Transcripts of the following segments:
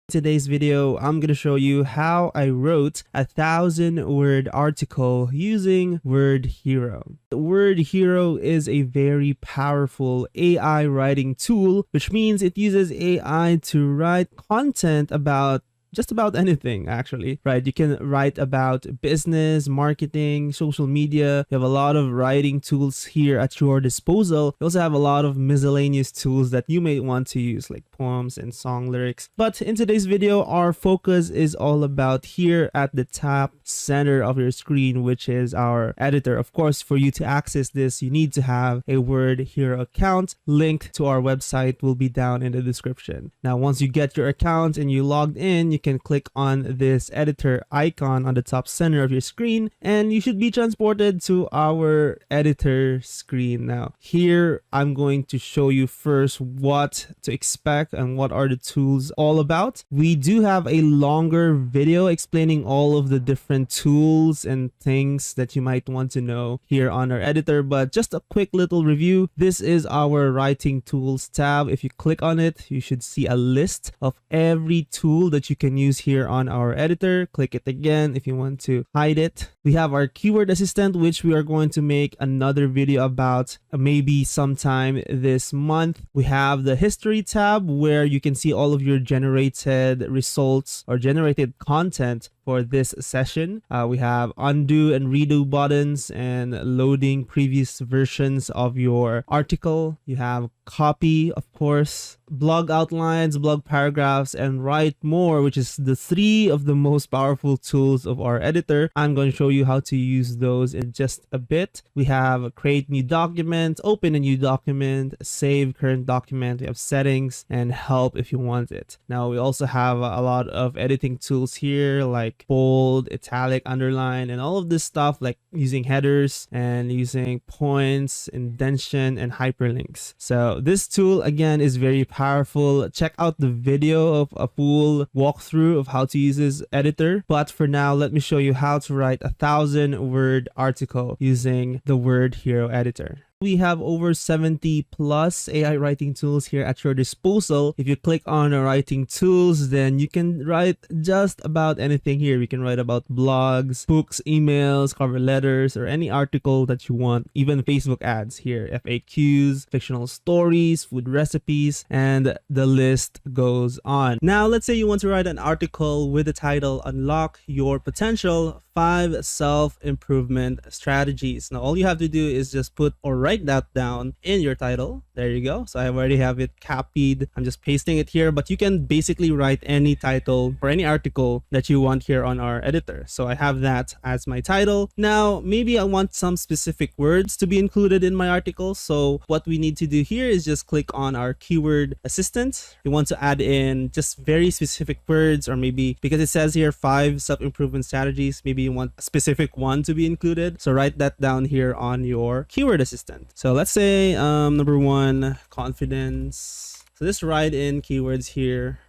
Today's video, I'm going to show you how I wrote a 1,000-word article using WordHero. WordHero is a very powerful AI writing tool, which means it uses AI to write content about just about anything, actually, right? You can write about business, marketing, social media. You have a lot of writing tools here at your disposal. You also have a lot of miscellaneous tools that you may want to use, like poems and song lyrics. But in today's video, our focus is all about here at the top center of your screen, which is our editor. Of course, for you to access this, you need to have a WordHero account. Link to our website will be down in the description. Now, once you get your account and you logged in, you can click on this editor icon on the top center of your screen and you should be transported to our editor screen. Now here I'm going to show you first what to expect and what are the tools all about. We do have a longer video explaining all of the different tools and things that you might want to know here on our editor, but just a quick little review. This is our writing tools tab. If you click on it, you should see a list of every tool that you can use here on our editor. Click it again if you want to hide it. We have our keyword assistant, which we are going to make another video about maybe sometime this month. We have the history tab where you can see all of your generated results or generated content for this session. We have undo and redo buttons and loading previous versions of your article. You have copy, of course, blog outlines, blog paragraphs, and write more, which is the three of the most powerful tools of our editor. I'm going to show you how to use those in just a bit. We have create new document, open a new document, save current document. We have settings and help if you want it. Now we also have a lot of editing tools here like bold, italic, underline, and all of this stuff like using headers and using points, indentation, and hyperlinks. So this tool again is very powerful. Check out the video of a full walkthrough of how to use this editor. But for now, let me show you how to write a 1,000-word article using the WordHero editor. We have over 70 plus AI writing tools here at your disposal. If you click on writing tools, then you can write just about anything here. You can write about blogs, books, emails, cover letters, or any article that you want. Even Facebook ads here, FAQs, fictional stories, food recipes, and the list goes on. Now, let's say you want to write an article with the title Unlock Your Potential 5 Self-Improvement Strategies. Now, all you have to do is just put or write that down in your title. There you go. So I already have it copied. I'm just pasting it here, but you can basically write any title for any article that you want here on our editor. So I have that as my title. Now, maybe I want some specific words to be included in my article. So what we need to do here is just click on our keyword assistant. You want to add in just very specific words, or maybe because it says here 5 self-improvement strategies, maybe you want a specific one to be included. So write that down here on your keyword assistant. So let's say number 1, confidence. So just write in keywords here,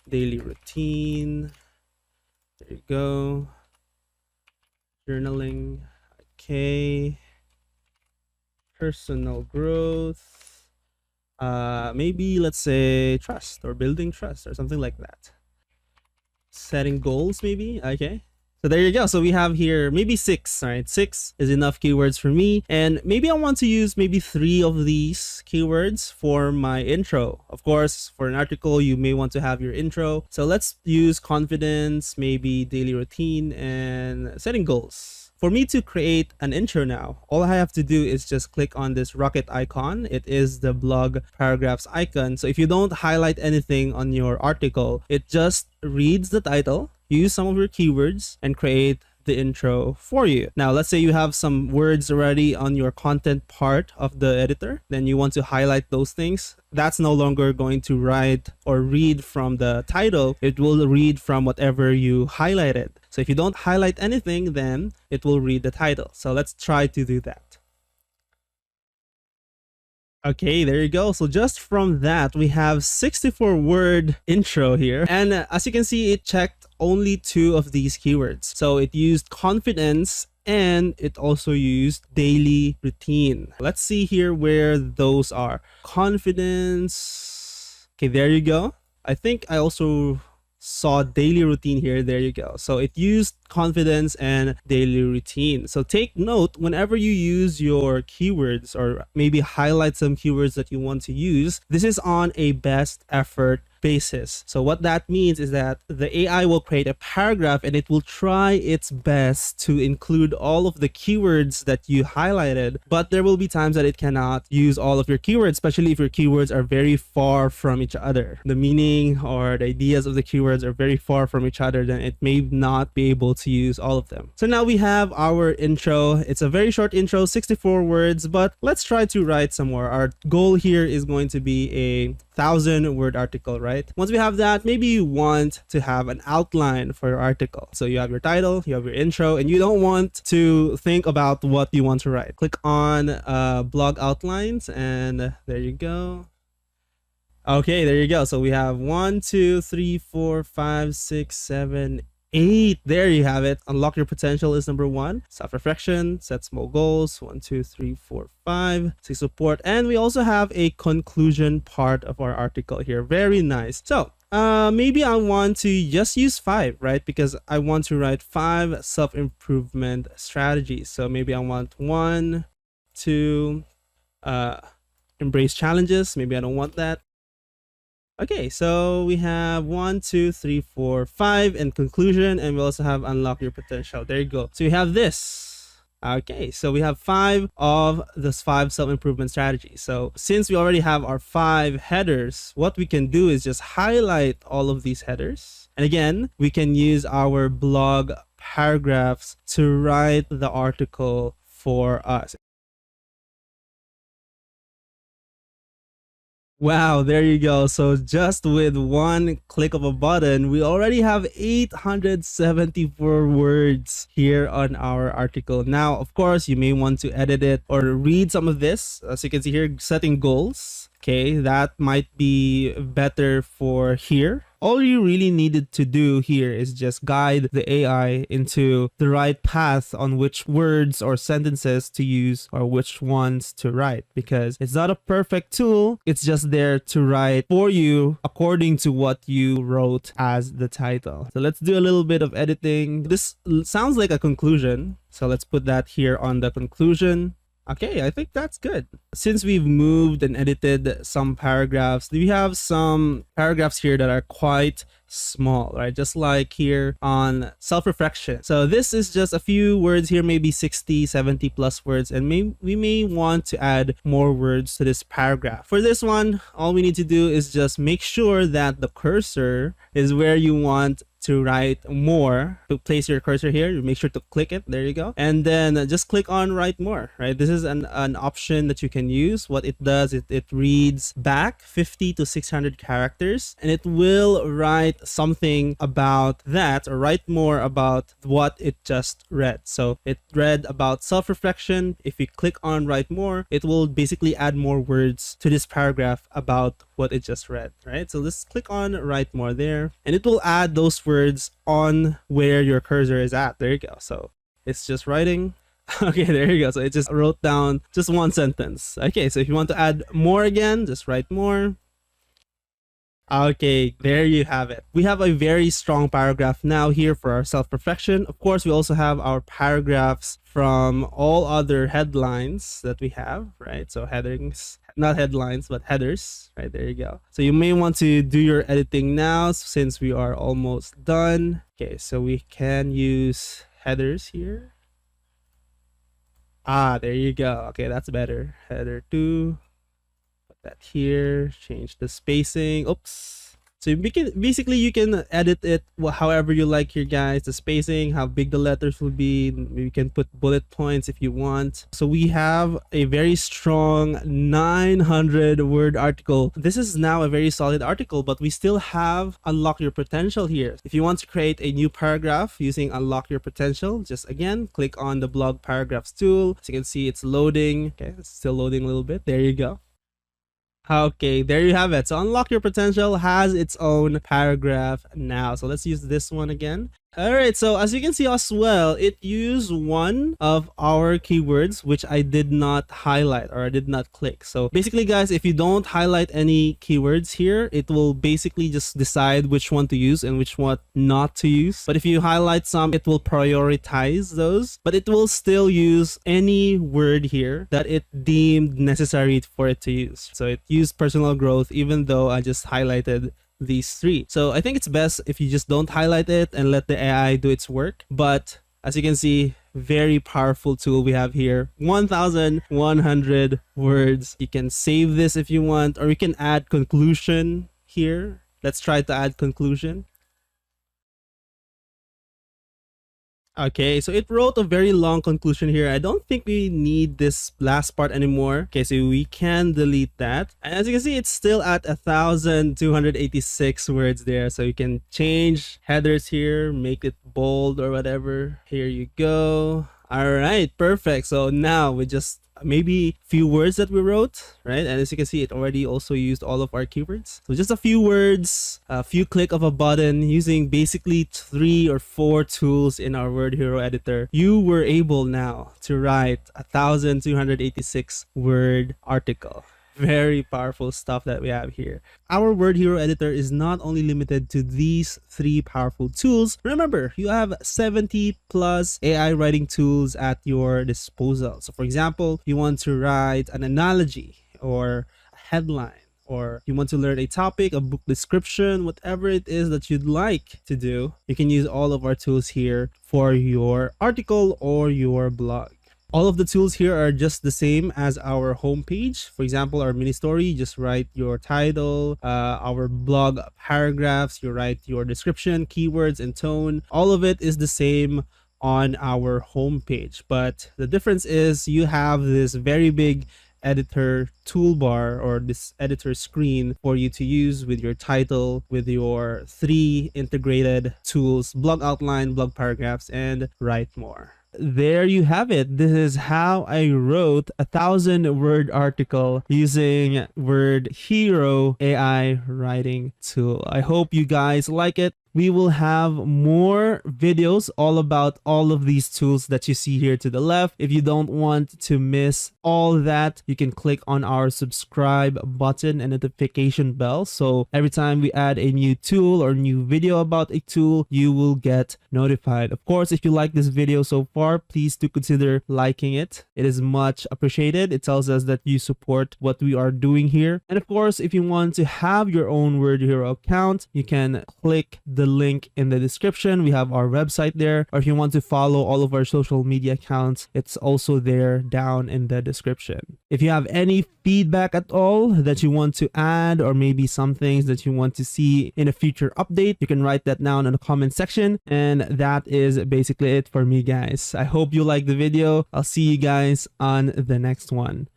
daily routine. There you go. Journaling. Okay. Personal growth. Maybe let's say trust or building trust or something like that. Setting goals maybe. Okay. So there you go. So we have here maybe 6, all right? 6 is enough keywords for me. And maybe I want to use maybe 3 of these keywords for my intro. Of course, for an article, you may want to have your intro. So let's use confidence, maybe daily routine, and setting goals. For me to create an intro now, all I have to do is just click on this rocket icon. It is the blog paragraphs icon. So if you don't highlight anything on your article, it just reads the title, use some of your keywords, and create the intro for you. Now, let's say you have some words already on your content part of the editor, then you want to highlight those things. That's no longer going to write or read from the title. It will read from whatever you highlighted. So if you don't highlight anything, then it will read the title. So let's try to do that. Okay, there you go. So just from that, we have 64-word intro here. And as you can see, it checked only 2 of these keywords. So it used confidence and it also used daily routine. Let's see here where those are. Confidence. Okay, there you go. I think I also saw daily routine here. There you go. So it used confidence and daily routine. So take note whenever you use your keywords, or maybe highlight some keywords that you want to use, this is on a best effort basis. So what that means is that the AI will create a paragraph and it will try its best to include all of the keywords that you highlighted, but there will be times that it cannot use all of your keywords, especially if your keywords are very far from each other. The meaning or the ideas of the keywords are very far from each other, then it may not be able to use all of them. So now we have our intro. It's a very short intro, 64 words, but let's try to write some more. Our goal here is going to be a 1,000-word article, right? Once we have that, maybe you want to have an outline for your article. So you have your title, you have your intro, and you don't want to think about what you want to write. Click on blog outlines, and there you go. Okay, there you go. So we have 1, 2, 3, 4, 5, 6, 7, 8. There you have it. Unlock your potential is number 1. Self-reflection, set small goals. 1, 2, 3, 4, 5. Seek support. And we also have a conclusion part of our article here. Very nice. So maybe I want to just use 5, right? Because I want to write 5 self-improvement strategies. So maybe I want 1, 2, embrace challenges. Maybe I don't want that. Okay, so we have 1, 2, 3, 4, 5 in conclusion, and we also have unlock your potential. There you go. So you have this. Okay, so we have 5 of those 5 self-improvement strategies. So since we already have our 5 headers, what we can do is just highlight all of these headers. And again, we can use our blog paragraphs to write the article for us. Wow, there you go. So just with one click of a button, we already have 874 words here on our article. Now, of course, you may want to edit it or read some of this. As you can see here, setting goals. Okay, that might be better for here. All you really needed to do here is just guide the AI into the right path on which words or sentences to use or which ones to write, because it's not a perfect tool. It's just there to write for you according to what you wrote as the title. So let's do a little bit of editing. This sounds like a conclusion. So let's put that here on the conclusion. Okay, I think that's good. Since we've moved and edited some paragraphs, we have some paragraphs here that are quite small, right? Just like here on self-reflection. So this is just a few words here, maybe 60, 70 plus words, and we may want to add more words to this paragraph. For this one, all we need to do is just make sure that the cursor is where you want to write more. To place your cursor here, you make sure to click it. There you go. And then just click on write more, right? This is an option that you can use. What it does, it reads back 50 to 600 characters, and it will write something about that, or write more about what it just read. So it read about self-reflection. If you click on write more, it will basically add more words to this paragraph about what it just read, right? So let's click on write more there, and it will add those words on where your cursor is at. There you go. So it's just writing. Okay, there you go. So it just wrote down just one sentence. Okay, so if you want to add more again, just write more. Okay, there you have it. We have a very strong paragraph now here for our self-reflection. Of course, we also have our paragraphs from all other headlines that we have, right? So headings, not headlines, but headers, right? There you go. So you may want to do your editing now since we are almost done. Okay, so we can use headers here. There you go. Okay, that's better. Header 2. That here, change the spacing. Oops. So basically you can edit it however you like here, guys. The spacing, how big the letters will be. You can put bullet points if you want. So we have a very strong 900-word article. This is now a very solid article, but we still have unlock your potential here. If you want to create a new paragraph using unlock your potential, just again click on the blog paragraphs tool. As you can see, it's loading. Okay, it's still loading a little bit. There you go. Okay, there you have it. So unlock your potential has its own paragraph now. So let's use this one again. All right, so as you can see as well, it used one of our keywords, which I did not highlight or I did not click. So basically, guys, if you don't highlight any keywords here, it will basically just decide which one to use and which one not to use. But if you highlight some, it will prioritize those, but it will still use any word here that it deemed necessary for it to use. So it used personal growth, even though I just highlighted these three. So I think it's best if you just don't highlight it and let the AI do its work. But as you can see, very powerful tool we have here. 1,100 words. You can save this if you want, or you can add conclusion here. Let's try to add conclusion. Okay, so it wrote a very long conclusion here. I don't think we need this last part anymore. Okay, so we can delete that. And as you can see, it's still at 1,286 words there. So you can change headers here, make it bold or whatever. Here you go. All right, perfect. So now we just maybe few words that we wrote, right? And as you can see, it already also used all of our keywords. So just a few words, a few click of a button using basically 3 or 4 tools in our WordHero editor. You were able now to write 1,286 word article. Very powerful stuff that we have here. Our WordHero editor is not only limited to these 3 powerful tools. Remember, you have 70 plus AI writing tools at your disposal. So for example, you want to write an analogy or a headline, or you want to learn a topic, a book description, whatever it is that you'd like to do, you can use all of our tools here for your article or your blog. All of the tools here are just the same as our homepage. For example, our mini story, you just write your title, our blog paragraphs, you write your description, keywords, and tone. All of it is the same on our homepage. But the difference is you have this very big editor toolbar, or this editor screen for you to use with your title, with your 3 integrated tools: blog outline, blog paragraphs, and write more. There you have it. This is how I wrote a 1,000-word article using WordHero AI writing tool. I hope you guys like it. We will have more videos all about all of these tools that you see here to the left. If you don't want to miss all that, you can click on our subscribe button and notification bell. So every time we add a new tool or new video about a tool, you will get notified. Of course, if you like this video so far, please do consider liking it. It is much appreciated. It tells us that you support what we are doing here. And of course, if you want to have your own WordHero account, you can click the link in the description. We have our website there, or if you want to follow all of our social media accounts, it's also there down in the description. If you have any feedback at all that you want to add, or maybe some things that you want to see in a future update, you can write that down in the comment section. And that is basically it for me, guys. I hope you like the video. I'll see you guys on the next one.